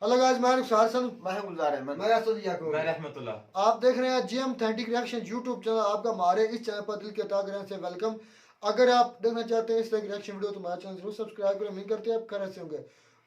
Hello guys, मैं रुखसार हसन, मैं गुलजार अहमद, मैं असद याकूब, मैं रहमतुल्लाह। आप देख रहे हैं GM authentic reaction YouTube channel. आपका हमारे इस चैनल पर दिल के तहे दिल से वेलकम। अगर आप देखना चाहते हैं इस तरह की रिएक्शन वीडियो तो हमारा चैनल जरूर सब्सक्राइब करें। उम्मीद करते हैं आप खैर से होंगे।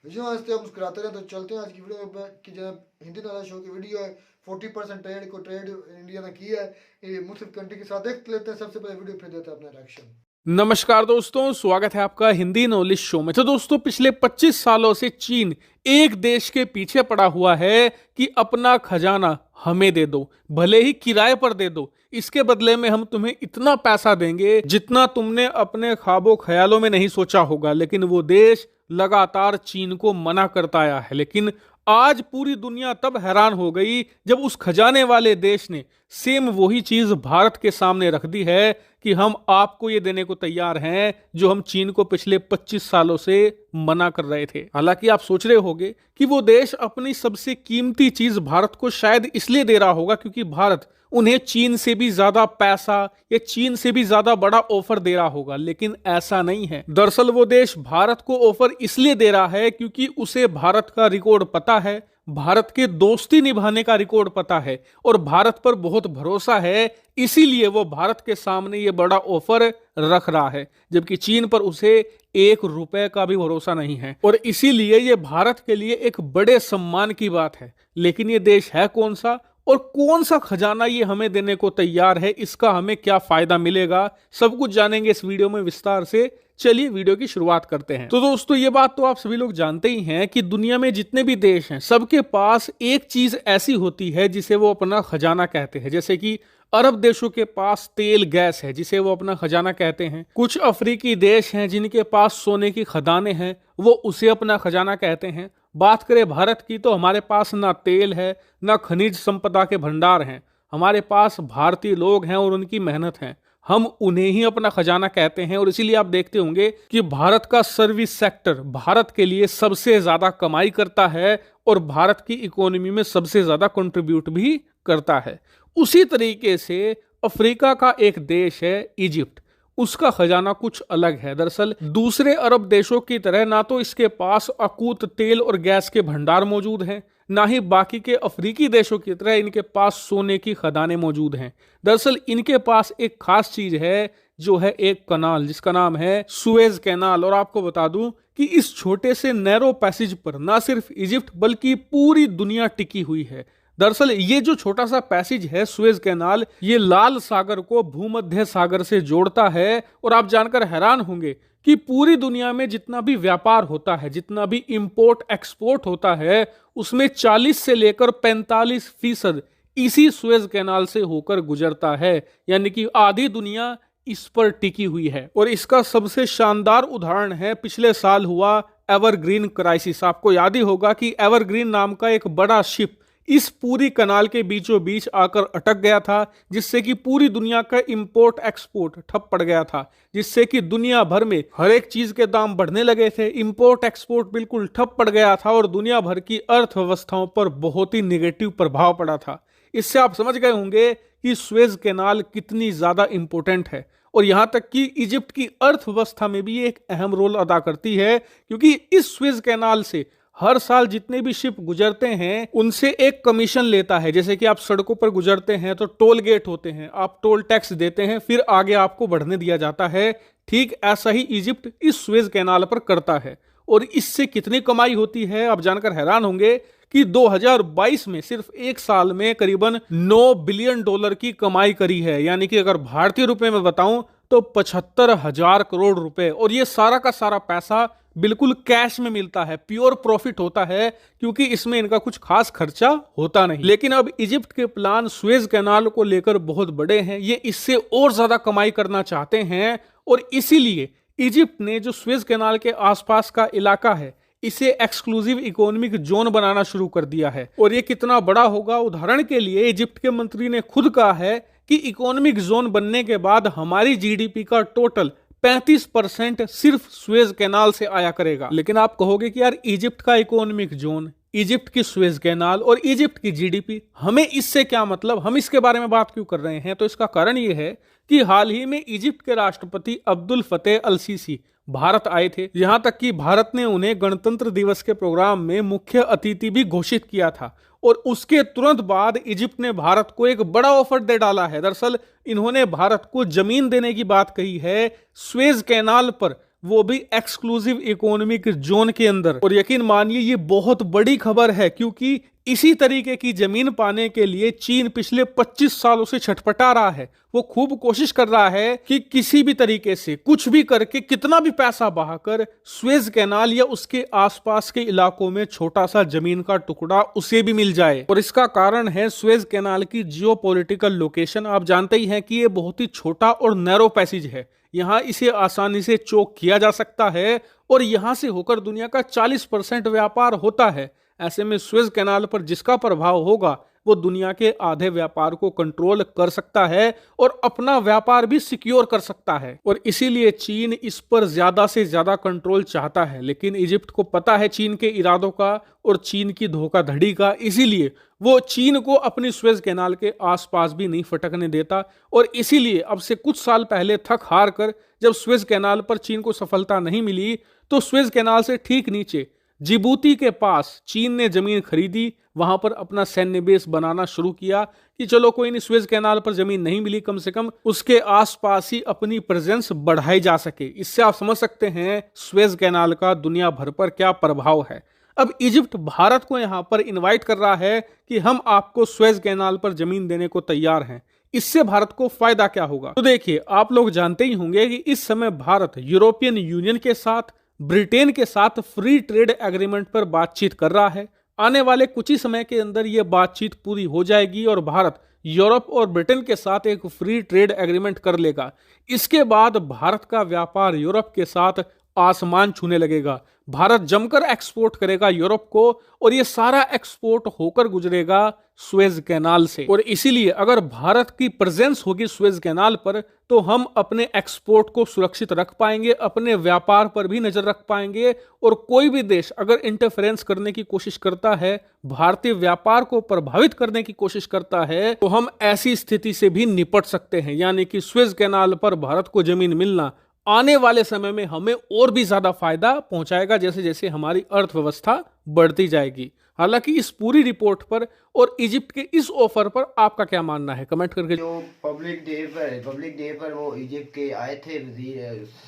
जो हंसते हम मुस्कुराते रहे। तो चलते हैं आज की वीडियो में कि जब हिंदी नॉलेज शो की वीडियो है 40% ट्रेड को ट्रेड इंडिया ने की है ये मुख्तलिफ कंट्री के साथ। देख लेते हैं सबसे पहले वीडियो, फिर देते हैं अपना रिएक्शन। नमस्कार दोस्तों, स्वागत है आपका हिंदी नॉलेज शो में। तो दोस्तों, पिछले 25 सालों से चीन एक देश के पीछे पड़ा हुआ है कि अपना खजाना हमें दे दो, भले ही किराए पर दे दो, इसके बदले में हम तुम्हें इतना पैसा देंगे जितना तुमने अपने ख्वाबों ख्यालों में नहीं सोचा होगा। लेकिन वो देश लगातार चीन को मना करता आया है। लेकिन आज पूरी दुनिया तब हैरान हो गई जब उस खजाने वाले देश ने सेम वही चीज भारत के सामने रख दी है कि हम आपको ये देने को तैयार हैं जो हम चीन को पिछले 25 सालों से मना कर रहे थे। हालांकि आप सोच रहे होंगे कि वो देश अपनी सबसे कीमती चीज भारत को शायद इसलिए दे रहा होगा क्योंकि भारत उन्हें चीन से भी ज्यादा पैसा या चीन से भी ज्यादा बड़ा ऑफर दे रहा होगा। लेकिन ऐसा नहीं है। दरअसल वो देश भारत को ऑफर इसलिए दे रहा है क्योंकि उसे भारत का रिकॉर्ड पता है, भारत के दोस्ती निभाने का रिकॉर्ड पता है और भारत पर बहुत भरोसा है। इसीलिए वो भारत के सामने ये बड़ा ऑफर रख रहा है, जबकि चीन पर उसे 1 रुपए का भी भरोसा नहीं है। और इसीलिए ये भारत के लिए एक बड़े सम्मान की बात है। लेकिन ये देश है कौन सा और कौन सा खजाना ये हमें देने को तैयार है, इसका हमें क्या फायदा मिलेगा, सब कुछ जानेंगे इस वीडियो में विस्तार से। चलिए वीडियो की शुरुआत करते हैं। तो दोस्तों, ये बात तो आप सभी लोग जानते ही हैं कि दुनिया में जितने भी देश हैं सबके पास एक चीज ऐसी होती है जिसे वो अपना खजाना कहते हैं। जैसे कि अरब देशों के पास तेल गैस है जिसे वो अपना खजाना कहते हैं। कुछ अफ्रीकी देश हैं जिनके पास सोने की खदानें हैं, वो उसे अपना खजाना कहते हैं। बात करें भारत की तो हमारे पास ना तेल है ना खनिज संपदा के भंडार हैं। हमारे पास भारतीय लोग हैं और उनकी मेहनत है, हम उन्हें ही अपना खजाना कहते हैं। और इसीलिए आप देखते होंगे कि भारत का सर्विस सेक्टर भारत के लिए सबसे ज्यादा कमाई करता है और भारत की इकोनॉमी में सबसे ज्यादा कंट्रीब्यूट भी करता है। उसी तरीके से अफ्रीका का एक देश है इजिप्ट, उसका खजाना कुछ अलग है। दरअसल दूसरे अरब देशों की तरह ना तो इसके पास अकूत तेल और गैस के भंडार मौजूद हैं, ना ही बाकी के अफ्रीकी देशों की तरह इनके पास सोने की खदानें मौजूद हैं। दरअसल इनके पास एक खास चीज है जो है एक कनाल, जिसका नाम है सुएज कैनाल। और आपको बता दूं कि इस छोटे से नैरो पैसेज पर ना सिर्फ इजिप्ट बल्कि पूरी दुनिया टिकी हुई है। दरअसल ये जो छोटा सा पैसेज है सुएज कैनाल, ये लाल सागर को भूमध्य सागर से जोड़ता है। और आप जानकर हैरान होंगे कि पूरी दुनिया में जितना भी व्यापार होता है, जितना भी इंपोर्ट एक्सपोर्ट होता है, उसमें 40 से लेकर 45% इसी सुएज कैनाल से होकर गुजरता है। यानी कि आधी दुनिया इस पर टिकी हुई है। और इसका सबसे शानदार उदाहरण है पिछले साल हुआ एवरग्रीन क्राइसिस। आपको याद ही होगा कि एवरग्रीन नाम का एक बड़ा शिप इस पूरी कनाल के बीचों बीच आकर अटक गया था, जिससे कि पूरी दुनिया का इंपोर्ट एक्सपोर्ट ठप पड़ गया था, जिससे कि दुनिया भर में हर एक चीज के दाम बढ़ने लगे थे। इंपोर्ट एक्सपोर्ट बिल्कुल ठप पड़ गया था और दुनिया भर की अर्थव्यवस्थाओं पर बहुत ही निगेटिव प्रभाव पड़ा था। इससे आप समझ गए होंगे कि सुएज कैनाल कितनी ज्यादा इंपॉर्टेंट है। और यहां तक कि इजिप्ट की अर्थव्यवस्था में भी एक अहम रोल अदा करती है, क्योंकि इस सुएज कैनाल से हर साल जितने भी शिप गुजरते हैं उनसे एक कमीशन लेता है। जैसे कि आप सड़कों पर गुजरते हैं तो टोल गेट होते हैं, आप टोल टैक्स देते हैं, फिर आगे आपको बढ़ने दिया जाता है। ठीक ऐसा ही इजिप्ट इस सुएज कैनाल पर करता है। और इससे कितनी कमाई होती है आप जानकर हैरान होंगे कि 2022 में सिर्फ एक साल में करीबन $9 बिलियन की कमाई करी है। यानी कि अगर भारतीय रुपए में बताऊं तो 75,000 करोड़ रुपए। और ये सारा का सारा पैसा बिल्कुल कैश में मिलता है, प्योर प्रॉफिट होता है, क्योंकि इसमें इनका कुछ खास खर्चा होता नहीं। लेकिन अब इजिप्ट के प्लान सुएज कैनाल को लेकर बहुत बड़े हैं, ये इससे और ज्यादा कमाई करना चाहते हैं। और इसीलिए इजिप्ट ने जो सुएज कैनाल के आसपास का इलाका है इसे एक्सक्लूसिव इकोनॉमिक जोन बनाना शुरू कर दिया है। और ये कितना बड़ा होगा, उदाहरण के लिए इजिप्ट के मंत्री ने खुद कहा है कि इकोनॉमिक जोन बनने के बाद हमारी जीडीपी का टोटल 35% सिर्फ सुएज कैनाल से आया करेगा। लेकिन आप कहोगे कि यार इजिप्ट का इकोनॉमिक जोन, इजिप्ट की सुएज कैनाल और इजिप्ट की जीडीपी, हमें इससे क्या मतलब, हम इसके बारे में बात क्यों कर रहे हैं? तो इसका कारण यह है कि हाल ही में इजिप्ट के राष्ट्रपति अब्दुल फतेह अल सीसी भारत आए थे। यहां तक कि भारत ने उन्हें गणतंत्र दिवस के प्रोग्राम में मुख्य अतिथि भी घोषित किया था और उसके तुरंत बाद इजिप्ट ने भारत को एक बड़ा ऑफर दे डाला है। दरअसल इन्होंने भारत को जमीन देने की बात कही है स्वेज कैनाल पर, वो भी एक्सक्लूसिव इकोनॉमिक जोन के अंदर। और यकीन मानिए ये बहुत बड़ी खबर है, क्योंकि इसी तरीके की जमीन पाने के लिए चीन पिछले 25 सालों से छटपटा रहा है। वो खूब कोशिश कर रहा है कि किसी भी तरीके से कुछ भी करके कितना भी पैसा बहाकर स्वेज कैनाल या उसके आसपास के इलाकों में छोटा सा जमीन का टुकड़ा उसे भी मिल जाए। और इसका कारण है स्वेज कैनाल की जियोपॉलिटिकल लोकेशन। आप जानते ही हैं कि ये बहुत ही छोटा और नैरो पैसेज है, यहां इसे आसानी से चोक किया जा सकता है और यहां से होकर दुनिया का 40% व्यापार होता है। ऐसे में स्वेज कैनाल पर जिसका प्रभाव होगा वो दुनिया के आधे व्यापार को कंट्रोल कर सकता है और अपना व्यापार भी सिक्योर कर सकता है। और इसीलिए चीन इस पर ज्यादा से ज्यादा कंट्रोल चाहता है। लेकिन इजिप्ट को पता है चीन के इरादों का और चीन की धोखाधड़ी का, इसीलिए वो चीन को अपनी स्वेज कैनाल के आसपास भी नहीं फटकने देता। और इसीलिए अब से कुछ साल पहले थक हार कर जब स्वेज कैनाल पर चीन को सफलता नहीं मिली तो स्वेज कैनाल से ठीक नीचे जिबूती के पास चीन ने जमीन खरीदी, वहां पर अपना सैन्य बेस बनाना शुरू किया कि चलो कोई नहीं, स्वेज कैनाल पर जमीन नहीं मिली, कम से कम उसके आसपास ही अपनी प्रेजेंस बढ़ाई जा सके। इससे आप समझ सकते हैं स्वेज कैनाल का दुनिया भर पर क्या प्रभाव है। अब इजिप्ट भारत को यहां पर इनवाइट कर रहा है कि हम आपको स्वेज कैनाल पर जमीन देने को तैयार हैं। इससे भारत को फायदा क्या होगा? तो देखिए, आप लोग जानते ही होंगे कि इस समय भारत यूरोपियन यूनियन के साथ, ब्रिटेन के साथ फ्री ट्रेड एग्रीमेंट पर बातचीत कर रहा है। आने वाले कुछ ही समय के अंदर यह बातचीत पूरी हो जाएगी और भारत यूरोप और ब्रिटेन के साथ एक फ्री ट्रेड एग्रीमेंट कर लेगा। इसके बाद भारत का व्यापार यूरोप के साथ आसमान छूने लगेगा। भारत जमकर एक्सपोर्ट करेगा यूरोप को और ये सारा एक्सपोर्ट होकर गुजरेगा स्वेज कैनाल से। और इसीलिए अगर भारत की प्रेजेंस होगी स्वेज कैनाल पर तो हम अपने एक्सपोर्ट को सुरक्षित रख पाएंगे, अपने व्यापार पर भी नजर रख पाएंगे। और कोई भी देश अगर इंटरफेरेंस करने की कोशिश करता है, भारतीय व्यापार को प्रभावित करने की कोशिश करता है, तो हम ऐसी स्थिति से भी निपट सकते हैं। यानी कि स्वेज कैनाल पर भारत को जमीन मिलना आने वाले समय में हमें और भी ज्यादा फायदा पहुंचाएगा, जैसे जैसे हमारी अर्थव्यवस्था बढ़ती जाएगी। हालांकि इस पूरी रिपोर्ट पर और इजिप्ट के इस ऑफर पर आपका क्या मानना है, कमेंट करके। जो पब्लिक डे पर वो इजिप्ट के आए थे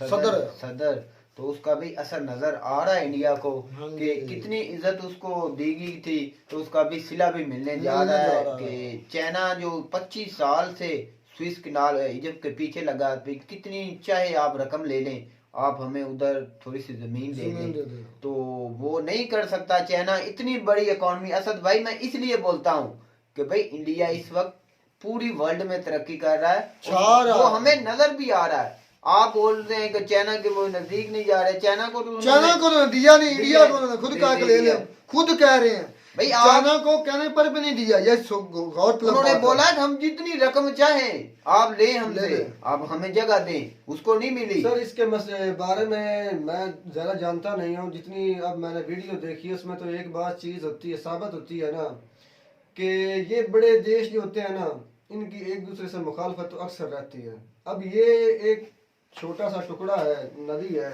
सदर, तो उसका भी असर नजर आ रहा है इंडिया को कि कितनी इज्जत उसको दी गई थी, तो उसका भी सिला भी मिलने जा रहा है कि चाइना जो 25 साल से स्विस कैनाल इजिप्ट के पीछे लगा, कितनी चाहे आप रकम ले लें, आप हमें उधर थोड़ी सी जमीन दे दें, तो वो नहीं कर सकता चाइना। इतनी बड़ी इकोनॉमी। असद भाई, मैं इसलिए बोलता हूँ कि भाई इंडिया इस वक्त पूरी वर्ल्ड में तरक्की कर रहा है, वो हमें नजर भी आ रहा है। आप बोल रहे हैं कि चाइना के वो नजदीक नहीं जा रहे, चाइना को तो दिया नहीं, इंडिया को खुद कहा ले ले, खुद कह रहे हैं भाई चाइना को कहने पर भी नहीं दिया। ये उन्होंने बोला कि हम जितनी रकम चाहें आप ले हमसे, आप हमें जगह दें, उसको नहीं मिली। सर इसके बारे में मैं ज्यादा जानता नहीं हूँ, जितनी अब मैंने वीडियो देखी है उसमें तो एक बात चीज होती है, साबित होती है ना कि ये बड़े देश जो होते हैं ना, इनकी एक दूसरे से मुखालफत तो अक्सर रहती है। अब ये एक छोटा सा टुकड़ा है, नदी है,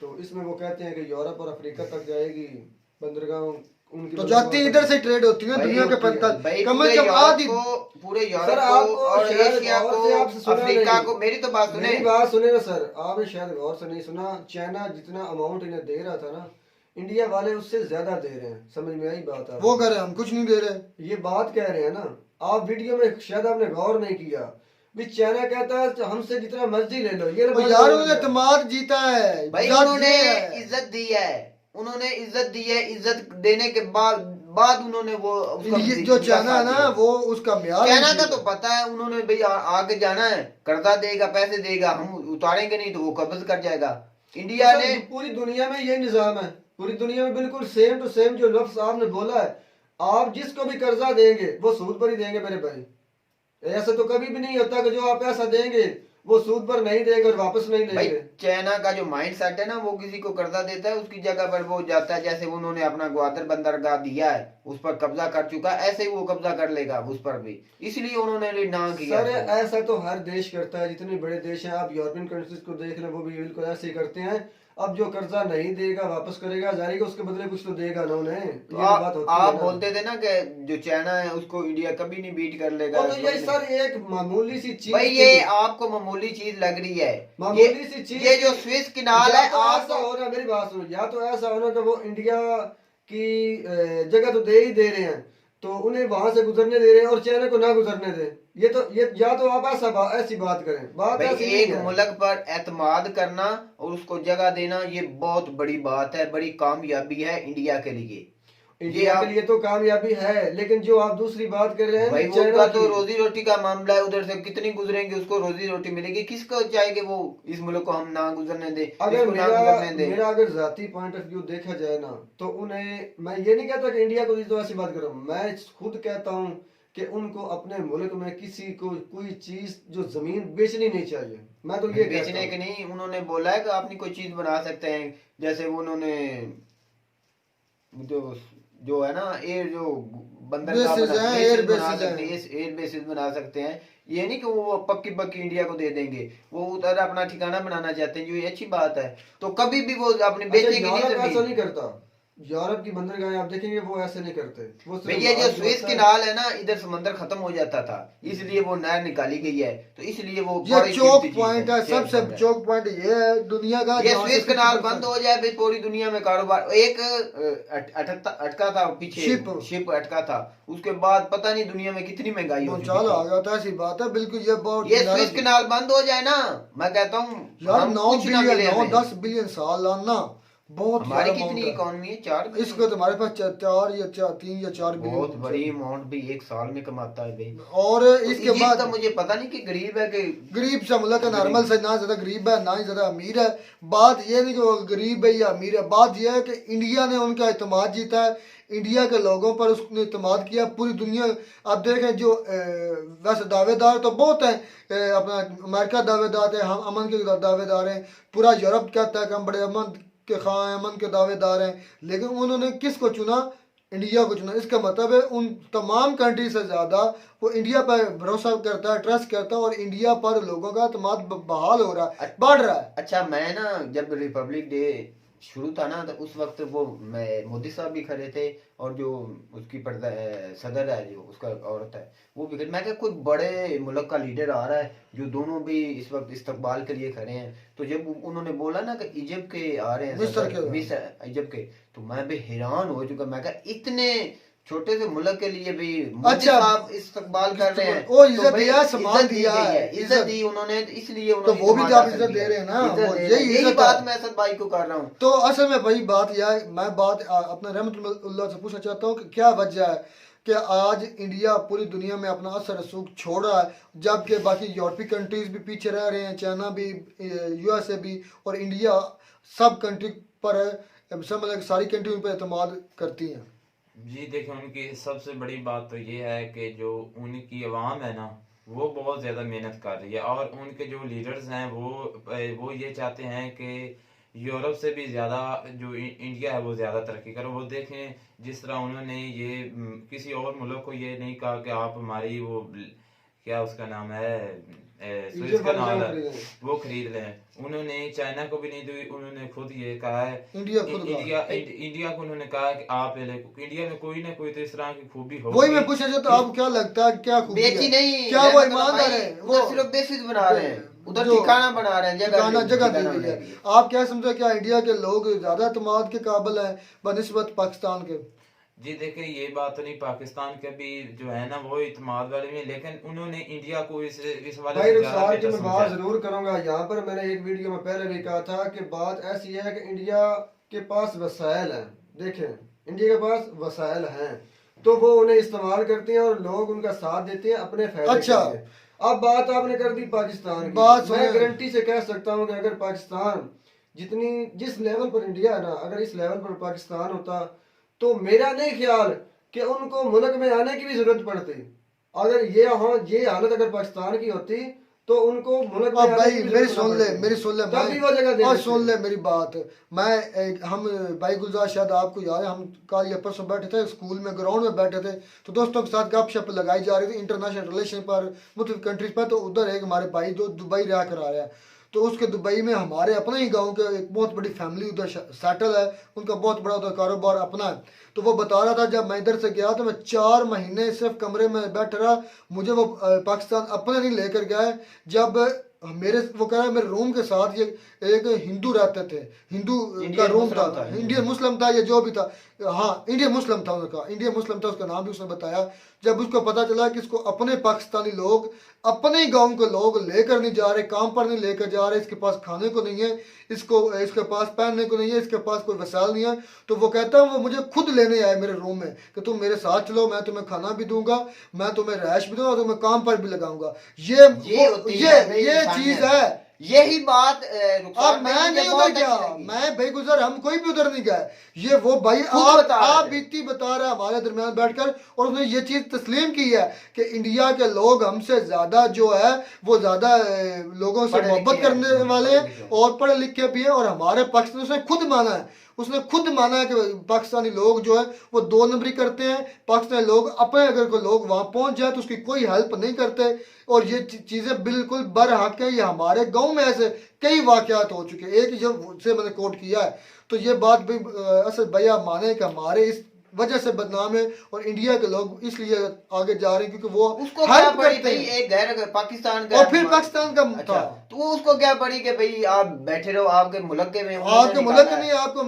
तो इसमें वो कहते हैं कि यूरोप और अफ्रीका तक जाएगी बंदरगाह उनकी, तो जाती इधर से ट्रेड होती है दुनिया के कम से कम आधी पूरे यूरोप और एशिया को, अफ्रीका को। मेरी तो बात सुने, ना सर, आपने शायद गौर से नहीं सुना। चाइना जितना अमाउंट इन्हें दे रहा था ना, इंडिया वाले उससे ज्यादा दे रहे हैं। समझ में आई बात? वो कह रहे हैं हम कुछ नहीं दे रहे, ये बात कह रहे हैं ना। आप वीडियो में शायद आपने गौर नहीं किया, भी चाइना कहता है हमसे जितना मर्जी ले लो। ये यार उन्होंने एतमाद जीता है भाई, उन्होंने इज्जत दी है, उन्होंने इज्जत दी है। इज्जत देने के बाद उन्होंने वो जो चाइना है ना, वो उसका म्यार चाइना का तो पता है, उन्होंने भाई आगे जाना है, कर्जा देगा, पैसे देगा, हम उतारेंगे नहीं तो वो कब्ज कर जाएगा। इंडिया ने पूरी दुनिया में यही निजाम है, पूरी दुनिया में बिल्कुल सेम टू सेम जो लफ्ज आपने बोला है। आप जिसको भी कर्जा देंगे वो सूद पर ही देंगे मेरे भाई। ऐसा तो कभी भी नहीं होता कि जो आप पैसा देंगे वो सूद पर नहीं देंगे और वापस नहीं भाई लेंगे। चाइना का जो माइंड सेट है ना, वो किसी को कर्जा देता है उसकी जगह पर वो जाता है, जैसे उन्होंने अपना ग्वादर बंदरगाह दिया है उस पर कब्जा कर चुका है, ऐसे ही वो कब्जा कर लेगा उस पर भी, इसलिए उन्होंने ना किया। सर ऐसा तो हर देश करता है, जितने बड़े देश हैं, आप यूरोपियन कंट्रीज को देख लें, वो भी बिल्कुल ऐसे ही करते हैं। अब जो कर्जा नहीं देगा वापस करेगा, जारी का उसके बदले कुछ तो देगा ना उन्हें। तो ये बात होती है आप ना। बोलते थे ना कि जो चाइना है उसको इंडिया कभी नहीं बीट कर लेगा। तो ये सर एक मामूली सी चीज, भाई ये आपको मामूली चीज लग रही है, मामूली सी चीज, ये जो स्विस किनाल है, तो ऐसा हो रहा, मेरी बात सुनो, या तो ऐसा होना कि वो इंडिया की जगह तो दे ही दे रहे हैं, तो उन्हें वहां से गुजरने दे रहे हैं और चाइना को ना गुजरने दे। ये या तो आप ऐसी बात करें, बात ऐसी नहीं एक है। मुल्क पर एतमाद करना और उसको जगह देना, ये बहुत बड़ी बात है, बड़ी कामयाबी है इंडिया के लिए। इंडिया के लिए तो कामयाबी है, लेकिन जो आप दूसरी बात कर रहे हैं भाई चाइना उनका तो की, रोजी रोटी का मामला है, उधर से कितनी गुजरेंगे उसको रोजी रोटी मिलेगी, किसको चाहे कि वो इस मुल्क को हम ना गुजरने दे, अगर इसको ना गुजरने दे। मेरा अगर जाती पॉइंट ऑफ व्यू देखा जाए ना, तो उन्हें, मैं ये नहीं कहता कि इंडिया को तो ऐसी बात करूं, मैं खुद कहता हूं कि उनको अपने मुल्क में किसी को कोई चीज जो जमीन बेचनी नहीं चाहिए। मैं तो ये बेचने के नहीं, उन्होंने बोला है कि अपनी कोई चीज बना सकते हैं, जैसे उन्होंने जो है ना एयर जो बंदरगाह एयर बेसिस बना सकते हैं। ये नहीं कि वो पक्की पक्की इंडिया को दे देंगे, वो उधर अपना ठिकाना बनाना चाहते हैं, जो ये अच्छी बात है। तो कभी भी वो अपने बेचेंगे नहीं करता। यूरोप की बंदरगाहें आप देखेंगे वो ऐसे नहीं करते। वो भैया जो स्विस कैनाल है ना, इधर समंदर खत्म हो जाता था, इसलिए वो नहर निकाली गई है, तो इसलिए वो ये चौक पॉइंट है, सबसे चौक पॉइंट ये है दुनिया का। ये स्विस कैनाल बंद हो जाए भाई, पूरी दुनिया में कारोबार, एक अटका था पीछे, शिप अटका था, उसके बाद पता नहीं दुनिया में कितनी महंगाई हो चलो आ गया था, ऐसी बात है बिल्कुल। ये बहुत, ये स्विस कैनाल बंद हो जाए ना, मैं कहता हूँ यार 9-10 बिलियन साल लाना बहुत, हमारी कितनी इकोनॉमी है, 4 इसको तुम्हारे पास 3 या 4 बिलियन, बहुत बड़ी अमाउंट भी एक साल में कमाता है भाई। और इसके बाद तो मुझे पता नहीं कि गरीब है कि गरीब सा मुल्क है, नॉर्मल से, ना ज्यादा गरीब है ना ही ज्यादा अमीर है। बात ये नहीं कि वो गरीब है या अमीर है, बात यह है कि इंडिया ने उनका एतमाद जीता है, इंडिया के लोगों पर उसने एतमाद किया। पूरी दुनिया आप देखें, जो वैसे दावेदार तो बहुत हैं, अपना अमेरिका दावेदार है, हम अमन के दावेदार हैं, पूरा यूरोप कहता है कि हम बड़े अमन के खां, अमन के दावेदार हैं, लेकिन उन्होंने किसको चुना? इंडिया को चुना। इसका मतलब है उन तमाम कंट्री से ज़्यादा वो इंडिया पर भरोसा करता है, ट्रस्ट करता है, और इंडिया पर लोगों का एतमाद बहाल हो रहा है, बढ़ रहा है। अच्छा, मैं ना जब रिपब्लिक डे शुरू था ना, तो उस वक्त वो मोदी साहब भी खड़े थे, और जो उसकी सदर है, जो उसका औरत है, वो भी खड़े। मैं क्या, कोई बड़े मुल्क का लीडर आ रहा है जो दोनों भी इस वक्त इस्तकबाल के लिए खड़े हैं। तो जब उन्होंने बोला ना कि इजिप्ट के आ रहे हैं, मिस्र इजिप्ट के, तो मैं भी हैरान हो चुका। मैं क्या, इतने छोटे से मुल्क के लिए भी मोदी साहब इस्तकबाल कर रहे हैं, ओ इज्जत दिया, सम्मान दिया है, इज्जत दी उन्होंने, इसलिए तो वो भी आप इज्जत दे रहे हैं ना, यही बात मैं असद भाई को कर रहा हूँ। तो असल में भाई बात यह है, मैं बात अपने रहमतुल्लाह से पूछना चाहता हूँ कि क्या वजह है कि आज इंडिया पूरी दुनिया में अपना असर रसूख छोड़ रहा है, जबकि बाकी यूरोपीय कंट्रीज भी पीछे रह रहे हैं, चाइना भी, यूएसए भी, और इंडिया सब कंट्री पर मतलब सारी कंट्री उन पर एतमाद करती हैं। जी देखिए, उनकी सबसे बड़ी बात तो ये है कि जो उनकी आवाम है ना, वो बहुत ज़्यादा मेहनत कर रही है, और उनके जो लीडर्स हैं वो ये चाहते हैं कि यूरोप से भी ज़्यादा जो इंडिया है वो ज़्यादा तरक्की करे। वो देखें जिस तरह उन्होंने ये किसी और मुल्क को ये नहीं कहा कि आप हमारी वो क्या उसका नाम है स्विस कैनाल है वो खरीद लें, उन्होंने चाइना को भी नहीं दी, उन्होंने खुद ये कहा है इंडिया को उन्होंने कहा कि आप इंडिया में कोई ना कोई तो इस तरह की खूबी हो। वही मैं पूछना चाहता हूँ, आपको क्या लगता है, क्या खूबी बेची नहीं, क्या वो ईमानदार है, वो सिर्फ बेसिस बना रहे हैं, उधर ठिकाना बना रहे हैं, जगह दे दी है। आप क्या समझते, क्या इंडिया के लोग ज्यादा एतमाद के काबिल हैं बनिस्बत पाकिस्तान के? जी देखिए, ये बात तो नहीं, पाकिस्तान के भी जो है ना वो इत्मीनान वाले में, लेकिन उन्होंने इंडिया को इस वाले भाई रुखसार की मैं बात जरूर करूंगा यहाँ पर। मैंने एक वीडियो में पहले भी कहा था कि बात ऐसी है कि इंडिया के पास वसाइल हैं। देखें, इंडिया के पास वसाइल हैं तो वो उन्हें इस्तेमाल करते हैं और लोग उनका साथ देते हैं अपने फायदे के लिए। अब बात आपने कर दी पाकिस्तान की, मैं गारंटी से कह सकता हूँ कि अगर पाकिस्तान जिस लेवल पर इंडिया है ना, अगर इस लेवल पर पाकिस्तान होता तो मेरा नहीं ख्याल कि उनको मुल्क में आने की भी जरूरत पड़ती। अगर ये हालत अगर पाकिस्तान की होती तो उनको मुल्क में अब आने भाई की मेरी जरूरत सुन ना ले, पड़े। मेरी सुन ले तब भी वो जगह दे और देते सुन हैं। ले मेरी बात। हम भाई गुलजार, शायद आपको याद है, हम कल या परसों बैठे थे स्कूल में, ग्राउंड में बैठे थे, तो दोस्तों के साथ गपशप लगाई जा रही थी इंटरनेशनल रिलेशन पर, मुख्तलिफ कंट्रीज पर। तो उधर एक हमारे भाई जो दुबई रह कर आ रहा है, तो उसके दुबई में हमारे अपने ही गांव के एक बहुत बड़ी फैमिली उधर सेटल है, उनका बहुत बड़ा उधर कारोबार अपना है। तो वो बता रहा था जब मैं इधर से गया तो मैं 4 महीने सिर्फ कमरे में बैठ रहा, मुझे वो पाकिस्तान अपने नहीं लेकर गया है। जब मेरे वो कह रहा है मेरे रूम के साथ ये एक हिंदू रहते थे, हिंदू का इंडियन रूम मुस्लिम था, था, इंडियन मुस्लिम था या जो भी था, हाँ इंडियन मुस्लिम था उनका, इंडियन मुस्लिम था, उसका नाम भी उसने बताया। जब उसको पता चला कि इसको अपने पाकिस्तानी लोग, अपने ही गांव के लोग लेकर नहीं जा रहे, काम पर नहीं लेकर जा रहे, इसके पास खाने को नहीं है, इसके पास पहनने को नहीं है, इसके पास कोई वसाइल नहीं है, तो वो कहता है वो मुझे खुद लेने आए मेरे रूम में कि तुम मेरे साथ चलो, मैं तुम्हें खाना भी दूंगा, मैं तुम्हें रैश भी दूंगा, तुम्हें काम पर भी लगाऊंगा। ये चीज है। यही बात अब मैं नहीं उधर गया, मैं भाई गुजर, हम कोई भी उधर नहीं गए। ये वो भाई आप बीती बता रहा है हमारे दरमियान बैठकर, और उसने ये चीज तस्लीम की है कि इंडिया के लोग हमसे ज्यादा जो है वो ज्यादा लोगों से मोहब्बत करने वाले हैं और पढ़े लिखे भी हैं। और हमारे पक्ष में उसने खुद माना है, उसने खुद माना है कि पाकिस्तानी लोग जो है वो 2 नंबरी करते हैं। पाकिस्तानी लोग अपने अगर कोई लोग वहां पहुंच जाए तो उसकी कोई हेल्प नहीं करते, और ये चीजें बिल्कुल बरहक है। ये हमारे गांव में ऐसे कई वाकयात हो चुके हैं, एक जो से मैंने कोट किया है। तो ये बात भी असद भैया माने कि हमारे इस वजह से बदनाम है और इंडिया के लोग इसलिए आगे जा रहे हैं क्योंकि वो उसको हेल्प क्या करते हैं। एक गैर पाकिस्तान का, और फिर पाकिस्तान का अच्छा, था, तो वो उसको क्या पड़ी कि भाई आप बैठे रहो आपके मुल्क में, आपके मुल्क नहीं, आपको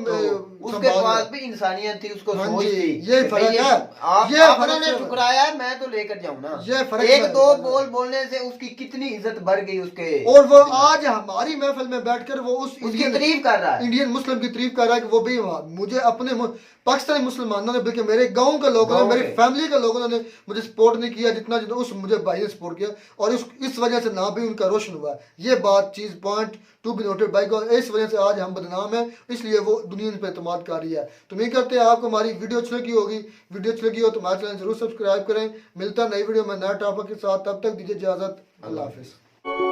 उसके पास भी इंसानियत थी, उसको हाँ सोच जी, थी। ये फर्क है, ये आपने फर्क ठुकराया, मैं तो लेकर जाऊं ना। ये फर्क एक है। दो बोल बोलने से उसकी कितनी इज्जत बढ़ गई उसके, और वो आज हमारी महफिल में बैठकर वो उसकी तारीफ कर रहा है, इंडियन मुस्लिम की तारीफ कर रहा है कि वो भी मुझे अपने पाकिस्तानी मुसलमानों ने, बल्कि मेरे गांव के लोगों ने, मेरी फैमिली के लोगों ने मुझे सपोर्ट नहीं किया जितना उस मुझे भाई ने सपोर्ट किया, और इस वजह से ना भी उनका रोशन हुआ। ये बात चीज point to be noted by God. इस वजह से आज हम बदनाम है, इसलिए वो दुनिया पर एतमाद कर रही है। तो उम्मीद करते हैं आपको हमारी वीडियो अच्छी लगी होगी। वीडियो अच्छी लगी हो तो हमारे चैनल जरूर सब्सक्राइब करें। मिलता नई वीडियो में नया टॉपिक के साथ, तब तक दीजिए इजाजत। अल्लाह हाफिज।